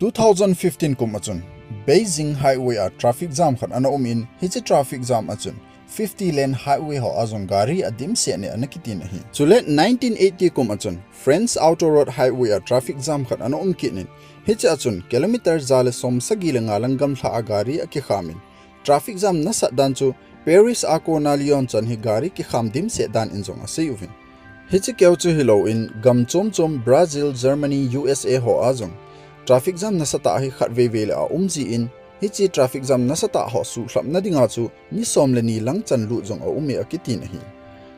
2015 kum achun Beijing highway a traffic jam khan ana in hichi traffic jam achun 50 lane highway ho azong gari adim se ne anakitin hi chule 1980 kum achun France Auto Road highway a traffic jam khan ana kinin hichi achun kilometer zale som sagila ngalangam tha agari aki khamin traffic jam na sa dan chu Paris akona Lyon chan hi gari ki khamdim se dan injong ase uvin hichi keu chu hilo in gam chom Brazil Germany USA ho azong traffic jam na sata hi khatve vele a umji in hichi traffic jam na sata ho su hlam na dinga chu ni somle ni lang chan lu jong a umi akitin hi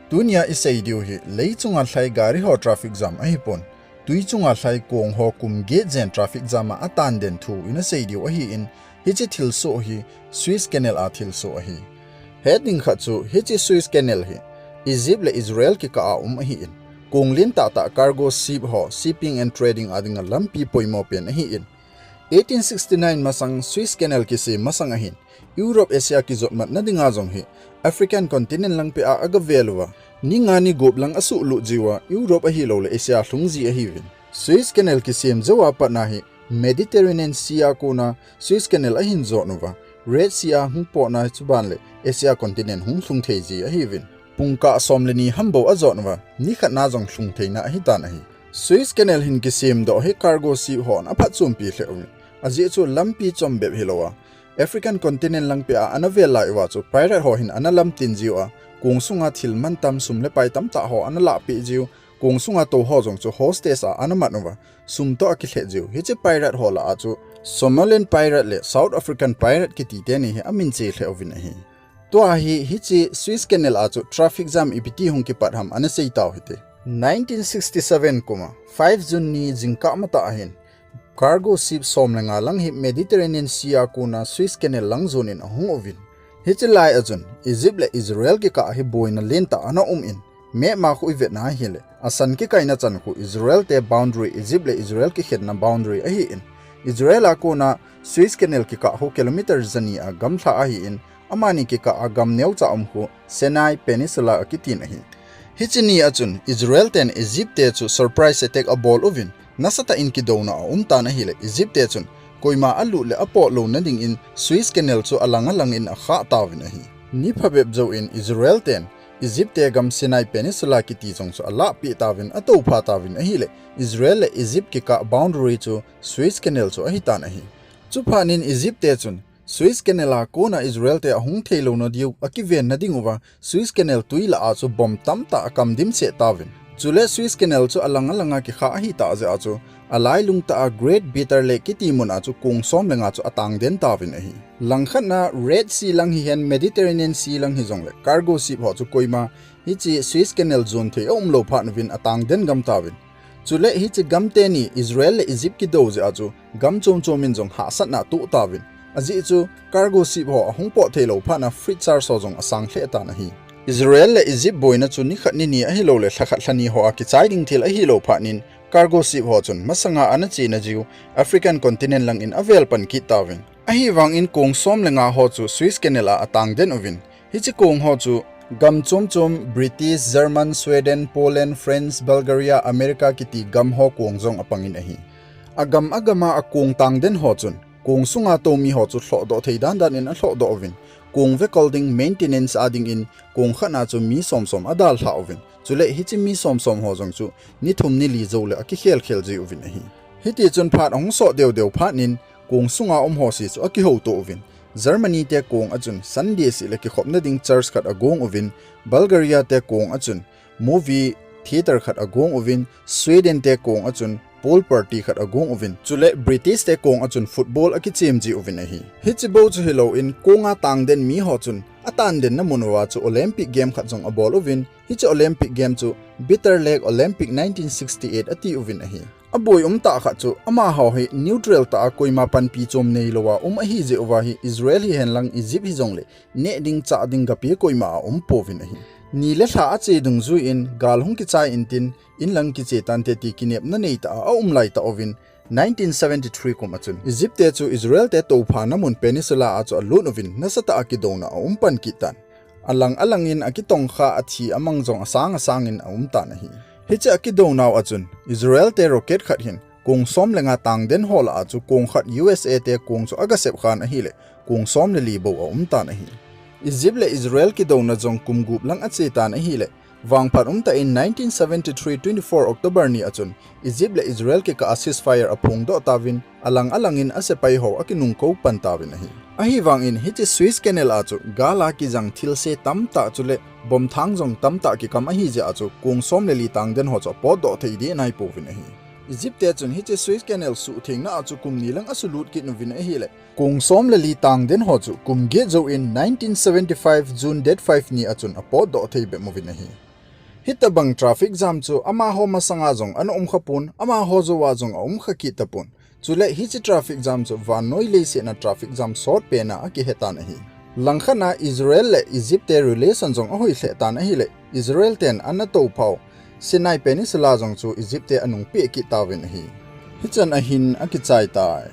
dunia isei dio hi leichunga thlai gari ho traffic jam a hi pon tuichunga thlai kong ho kum ge jen traffic jam a atan den thu ina sei dio a hi in hichi thil so hi Suez Canal a thil so a hi heading kha chu hichi Suez Canal hi Egypt le Israel ki ka a hi in Konglin ta cargo ship ho shipping and trading ading lampi poimo pen hi in 1869 masang Suez Canal ki se masang ahin Europe Asia ki zotmat na dinga jong hi African continent lang pe a aga velwa ni ngani gop lang asu lu jiwa Europe a hi lo le Asia thlungji a hi win Suez Canal ki sem jawa pa na hi Mediterranean Sea ko na Suez Canal a hin zo nuwa Red Sea hung po na chuban le Asia continent hung thlung thei ji a hi win Pungka somleni hambo azonwa ni khatna jong thlungtheina hi tan hi Suez Canal hin ki sem do he cargo ship hon apha chumpi hle aji chu lampi chombe hilowa African continent lang pe a anavel lai wa chu pirate ho hin analam tin jiwa kongsunga thilman tam sumle pai tam ta ho anala pi jiu kongsunga to ho jong chu hostess a anamanwa sumto aki hle jiu hi che pirate ho la chu Somalian pirate le South African pirate ki ti te ni amin che hle ovin hi to hichi Suez Canal a chu traffic jam ipiti hung ki parham ana sei taw hite 1967 kuma 5 June ni jingka mata ahin cargo ship somlenga lang hi Mediterranean Sea kuna Suez Canal lang zone in hung ovin hichi lai ajun Egypt le Israel ki ka hi boina lenta ana in me ma khu ivet na hi le asan ki kaina chan khu Israel te boundary Egypt le Israel ki khetna boundary a hi in Israel akuna Suez Canal ki ka ho kilometer zani a gamtha a hi in amani ki ka agam neu cha amhu Sinai Peninsula akitin hi hichini achun Israel ten Egypt te chu surprise attack a ball ovin nasata in ki dona ta na hile Egypt te chun koima alu le apo lo na ding in Suez Canal chu alang in a kha tawin hi ni phabeb zo in Israel ten Egypt te gam Sinai Peninsula ki ti jong chu ala pi tawin ato pha tawin hi le Israel le Egypt ki ka boundary chu Suez Canal chu hi ta na hi chu phanin Egypt te chun Suez Canal ko na Israel te hung thelo no diu akiven na dinguwa Suez Canal tuila a chu bom tam ta akam dim se tawin chule Suez Canal chu alanga ki kha hi ta ja chu alai lung ta a Great Bitter Lake ki timun a chu kung som lenga chu atang den tawin hi langkhat na Red Sea lang hi hen Mediterranean Sea lang hi jong le cargo ship ho chu koima hi chi Suez Canal zone the lo phan win atang den gam tawin chule hi chi gam te ni Israel le Egypt ki do ja chu gam chomin jong ha sat na tu tawin aji chu cargo ship ho hung po thelo phana fritzer so jong asang hle ta na hi Israel le Egypt boina chu ni khatni ni a hi lo le thakhat thlani ho a ki chai ding thil a hi lo phanin cargo ship ho chun masanga ana china jiu African continent lang in avel pan ki tawin a hi wang in kong som lenga ho chu Suez Canal a atang den ovin hi chi kong ho chu gam chom British German Sweden Poland France Bulgaria America ki ti gam ho kong jong apangin a hi agama a kong tang den ho chun kung sunga to mi ho chu thlo do theidan dan in a thlo do ovin kung ve colding maintenance ading in kung khana chu mi som adal tha ovin chule hi chi mi som ho jong chu ni thum ni li zo le aki khel ji ovin hi hiti chun phat ong so deu phat nin kung sunga ho si chu aki ho to ovin Germany te kung achun Sunday si le ki khopna ding church khat agong ovin Bulgaria te kung achun movie theater khat agong ovin Sweden te kung achun Pool party khat agong ovin chule British te kong achun football aki chemji ovin hi hichibo chu hilo in konga tang den mi ho chun atan den na munwa chu Olympic game khat jong abol ovin hichi Olympic game chu Bitter Lake Olympic 1968 ati ovin hi aboi ta kha chu ama ho hi neutral ta koima pan pi chom nei lowa hi je owa hi Israel hi henlang Egypt hi jong le ne ding cha ding gapi koima povin hi ni le tha che dung zu in gal hung ki chai in tin in lang ki che tan te ti kinep na nei ta lai ta ovin 1973 ko machun Egypt te chu Israel te to pha na mun peninsula a chu alun ovin na sata akidona pan ki tan alangin akitong kha athi amang jong asang in ta na hi hicha akidona achun Israel te rocket khat hin kung som lenga tang den hol a chu kung khat USA te kung chu aga sep khan a hi le kung som le li bo a ta na hi Egypt le Israel ki do na jong kum gup lang a che ta na hi le wang phat ta in 1973 24 October ni achun Egypt le Israel ke ka ceasefire a phung do tawin alangin ase pai ho akinung ko pan tawin a hi ahi wang in hi Suez Canal a chu gala ki jang thil se tam ta chu le bom thang jong tam ta ki kam a hi je a chu kung som le li tang den ho cho po do thei di nai po vin a hi Egypt te chun hi Suez Canal su thing na chu kum ni lang asulut ki nu vin a hi le kung som le li tang den ho chu kum ge zo in 1975 June date 5 ni achun a po do thei be mo vin a hi hitabang traffic jam chu ama ho masanga jong an khapun ama ho zo wa jong khaki tapun chule hi chi traffic jam chu van noi le se na traffic jam short pe na ki heta na hi langkhana Israel le Egypt te relation jong a hoi hle ta na hi le Israel ten an to phau Sinai Peninsula jong chu Egypt te anung pe ki tawin hi hichan a hin a ki chai tai